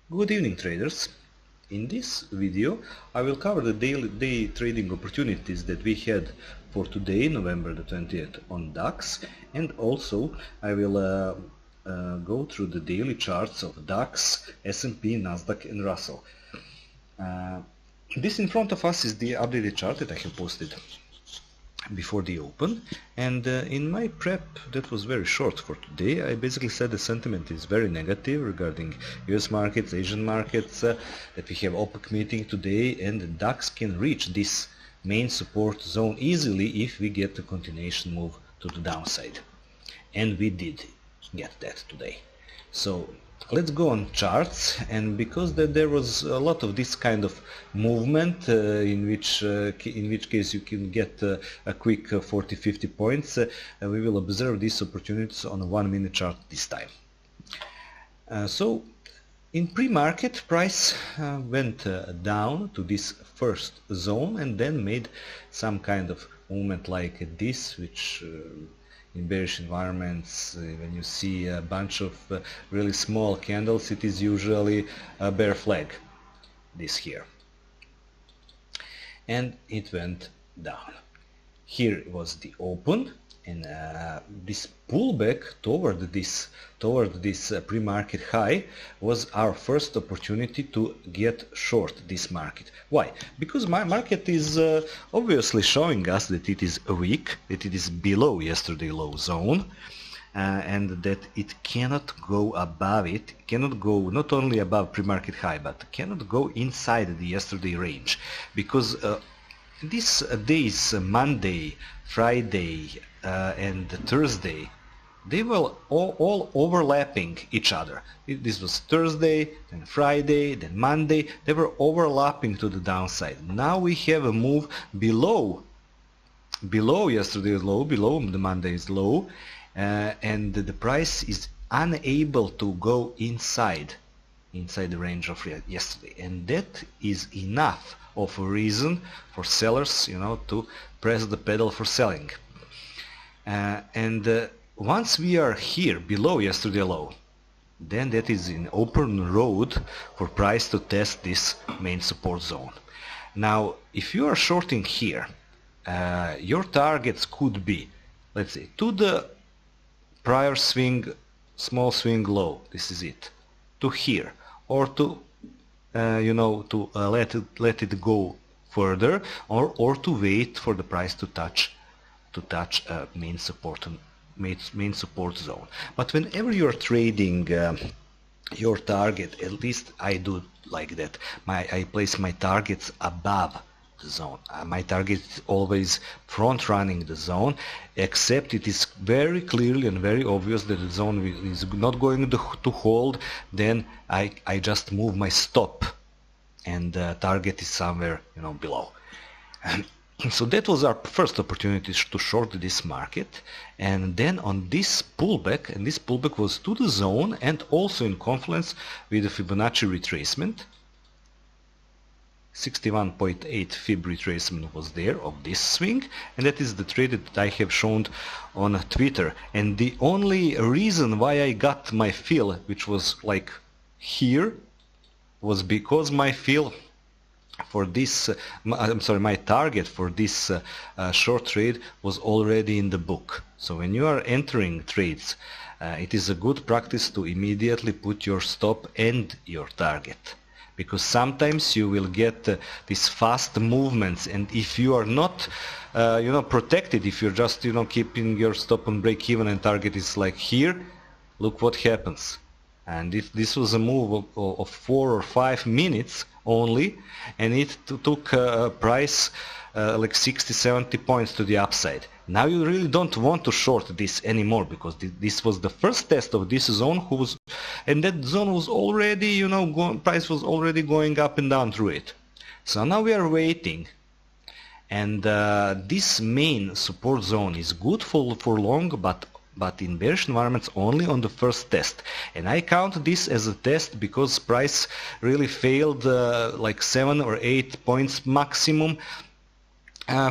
Good evening, traders. In this video I will cover the day trading opportunities that we had for today, November the 20th, on DAX, and also I will go through the daily charts of DAX, S&P, Nasdaq and Russell. This in front of us is the updated chart that I have posted before the open, and in my prep that was very short for today, I basically said the sentiment is very negative regarding US markets, Asian markets, that we have OPEC meeting today, and the DAX can reach this main support zone easily if we get a continuation move to the downside, and we did get that today. So let's go on charts, and because there was a lot of this kind of movement in which case you can get a quick 40-50 points, we will observe these opportunities on a 1 minute chart this time. So in pre-market, price went down to this first zone and then made some kind of movement like this, which in bearish environments, when you see a bunch of really small candles, it is usually a bear flag, this here. And it went down. Here was the open, and this pullback toward this pre-market high was our first opportunity to get short this market. Why? Because my market is obviously showing us that it is weak, that it is below yesterday low zone, and that it cannot go above it, cannot go not only above pre-market high, but cannot go inside the yesterday range, because these days, Monday, Friday and Thursday, they were all overlapping each other. This was Thursday, then Friday, then Monday. They were overlapping to the downside. Now we have a move below yesterday's low, below the Monday's low, and the price is unable to go inside the range of yesterday, and that is enough of a reason for sellers, to press the pedal for selling. And once we are here below yesterday low, then that is an open road for price to test this main support zone. Now, if you are shorting here, your targets could be, let's say, to the prior swing, small swing low, this is it, to here, or to let it go further, or to wait for the price to touch main support zone. But whenever you are trading your target, at least I do like that, I place my targets above the zone. My target is always front running the zone, except it is very clearly and very obvious that the zone is not going to hold, then I just move my stop, and target is somewhere below. And so that was our first opportunity to short this market, and then on this pullback, and this pullback was to the zone and also in confluence with the Fibonacci retracement. 61.8 Fib retracement was there of this swing, and that is the trade that I have shown on Twitter. And the only reason why I got my fill, which was like here, was because my fill for this, my target for this short trade was already in the book. So when you are entering trades, it is a good practice to immediately put your stop and your target, because sometimes you will get these fast movements, and if you are not protected, if you're just keeping your stop on break even and target is like here, look what happens. And if this was a move of 4 or 5 minutes only, and it took a price like 60-70 points to the upside. Now you really don't want to short this anymore, because this was the first test of this zone, and that zone was already, price was already going up and down through it. So now we are waiting, and this main support zone is good for long, but in bearish environments only on the first test. And I count this as a test because price really failed like 7 or 8 points maximum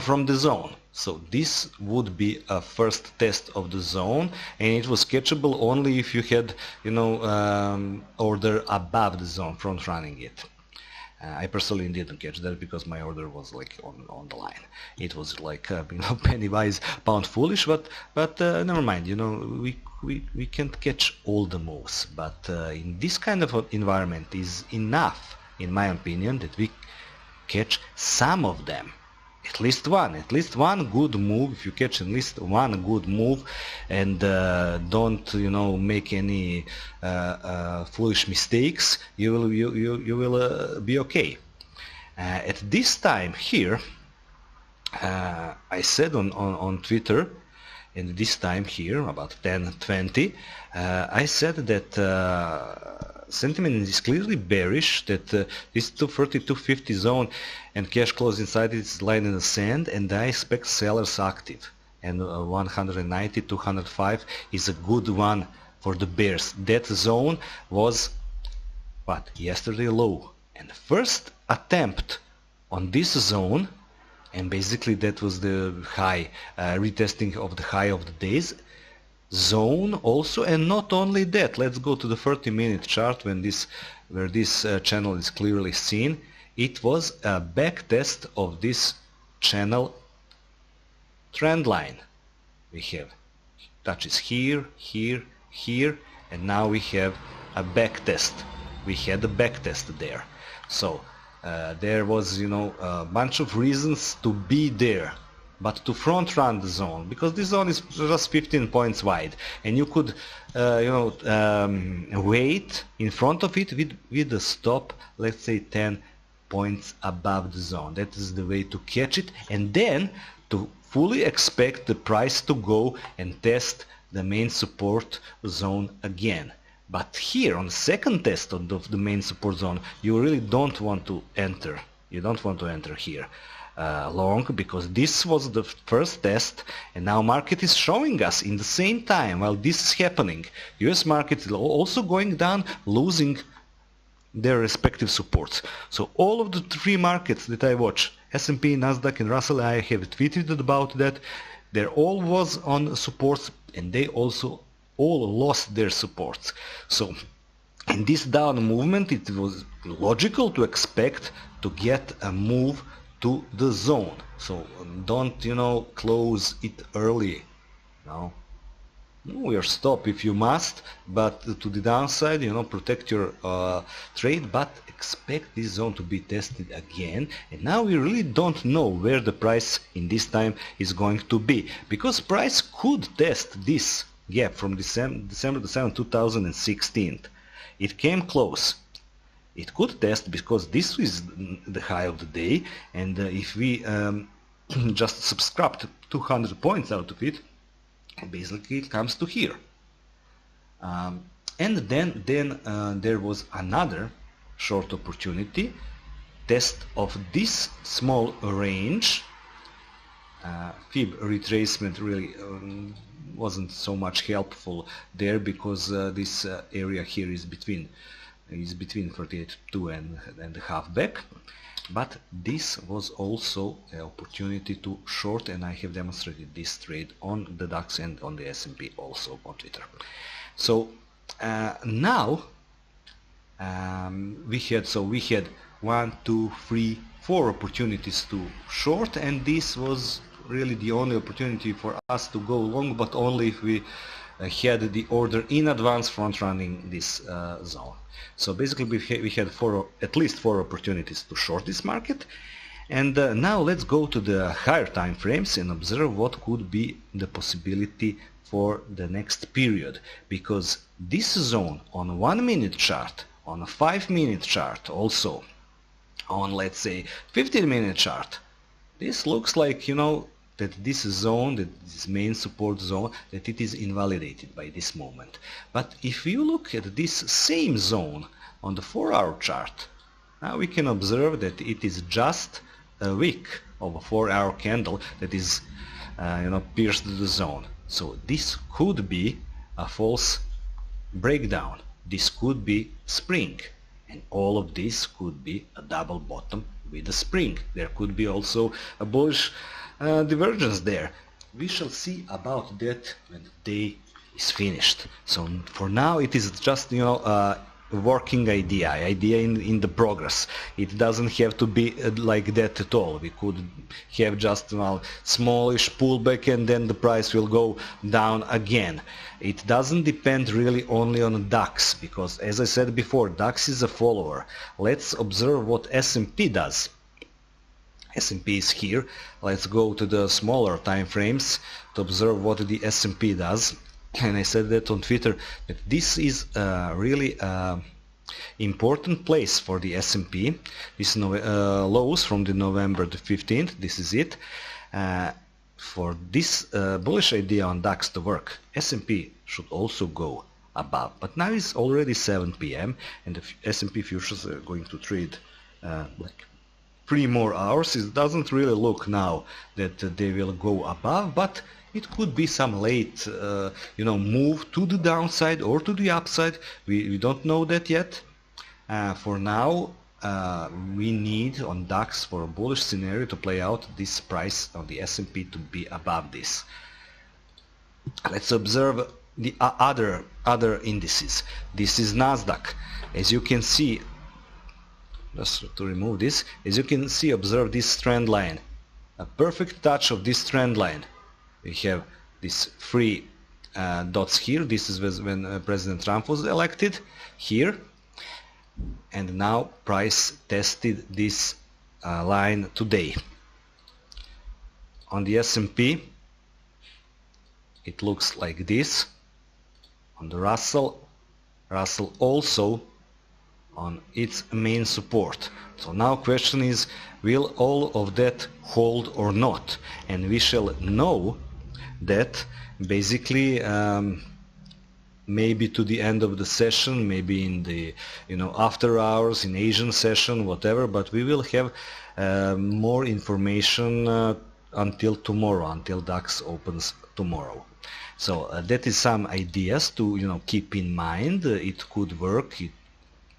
from the zone. So this would be a first test of the zone, and it was catchable only if you had, order above the zone, front running it. I personally didn't catch that because my order was like on the line. It was like penny wise, pound foolish. But never mind. We can't catch all the moves. But in this kind of environment is enough, in my opinion, that we catch some of them. At least one good move. If you catch at least one good move, and don't make any foolish mistakes, you will be okay. At this time here, I said on Twitter, and this time here about 10:20, I said that sentiment is clearly bearish, that this 230, 250 zone and cash close inside it is lying in the sand, and I expect sellers active, and 190, 205 is a good one for the bears. That zone was yesterday low, and first attempt on this zone, and basically that was the high, retesting of the high of the days zone also. And not only that, let's go to the 30-minute chart where this channel is clearly seen. It was a back test of this channel trend line. We have touches here, here, here, and now we have a back test. We had a back test there. So there was a bunch of reasons to be there, but to front run the zone, because this zone is just 15 points wide, and you could wait in front of it with a stop, let's say 10 points above the zone. That is the way to catch it, and then to fully expect the price to go and test the main support zone again. But here on the second test of the main support zone, you really don't want to enter. You don't want to enter here long, because this was the first test, and now market is showing us in the same time while this is happening, US market is also going down, losing their respective supports. So all of the three markets that I watch, S&P, Nasdaq and Russell, I have tweeted about that. They all was on supports, and they also all lost their supports. So in this down movement, it was logical to expect to get a move to the zone. So don't close it early. No, your stop if you must, but to the downside, protect your trade, but expect this zone to be tested again. And now we really don't know where the price in this time is going to be, because price could test this gap from December the 7th, 2016. It came close. It could test, because this is the high of the day, and if we just subtract 200 points out of it, basically it comes to here. And then there was another short opportunity test of this small range. Fib retracement really wasn't so much helpful there, because this area here is between 38.2 and a half back. But this was also an opportunity to short, and I have demonstrated this trade on the DAX and on the S&P also on Twitter. So now we had 1, 2, 3, 4 opportunities to short, and this was really the only opportunity for us to go long, but only if we had the order in advance front running this zone. So basically we had at least 4 opportunities to short this market. And now let's go to the higher time frames and observe what could be the possibility for the next period, because this zone on a 1-minute chart, on a 5-minute chart, also on, let's say, 15-minute chart, this looks like that this zone, that this main support zone, that it is invalidated by this moment. But if you look at this same zone on the 4-hour chart, now we can observe that it is just a wick of a 4-hour candle that is pierced the zone. So this could be a false breakdown. This could be spring, and all of this could be a double bottom with a spring. There could be also a bullish divergence there. We shall see about that when the day is finished. So for now it is just, you know, working idea in the progress. It doesn't have to be like that at all. We could have just, well, smallish pullback and then the price will go down again. It doesn't depend really only on DAX, because as I said before, DAX is a follower. Let's observe what S&P does. S&P is here. Let's go to the smaller time frames to observe what the S&P does. And I said that on Twitter, that this is really important place for the S&P. This lows from the November the 15th. This is it. For this bullish idea on DAX to work, S&P should also go above. But now it's already 7 p.m. and the S&P futures are going to trade like 3 more hours. It doesn't really look now that they will go above, but it could be some late you know, move to the downside or to the upside. We don't know that yet. For now we need on DAX, for a bullish scenario to play out, this price of the S&P to be above this. Let's observe the other indices. This is Nasdaq. As you can see, just to remove this, as you can see, observe this trend line. A perfect touch of this trend line. We have these 3 dots here. This is when President Trump was elected here, and now price tested this line today. On the S&P it looks like this. On the Russell also on its main support. So now question is, will all of that hold or not? And we shall know that basically maybe to the end of the session, maybe in the, you know, after hours, in Asian session, whatever, but we will have more information until tomorrow, until DAX opens tomorrow. So that is some ideas to, you know, keep in mind. It could work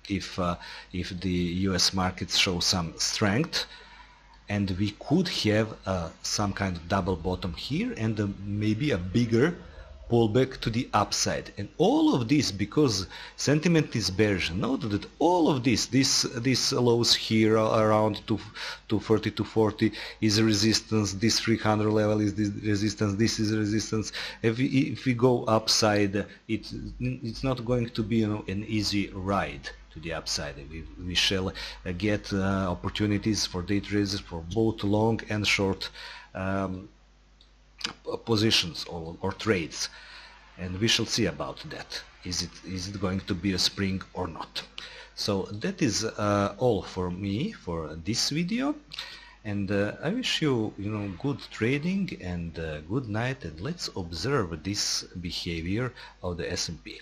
if the US markets show some strength, and we could have some kind of double bottom here and maybe a bigger pullback to the upside. And all of this because sentiment is bearish. Note that all of this lows here around 230, 240 is a resistance, this 300 level is this resistance, this is resistance. If we go upside, it's not going to be, you know, an easy ride to the upside. We shall get opportunities for day traders for both long and short positions or trades, and we shall see about that. Is it going to be a spring or not? So that is all for me for this video, and I wish you, you know, good trading and good night, and let's observe this behavior of the S&P.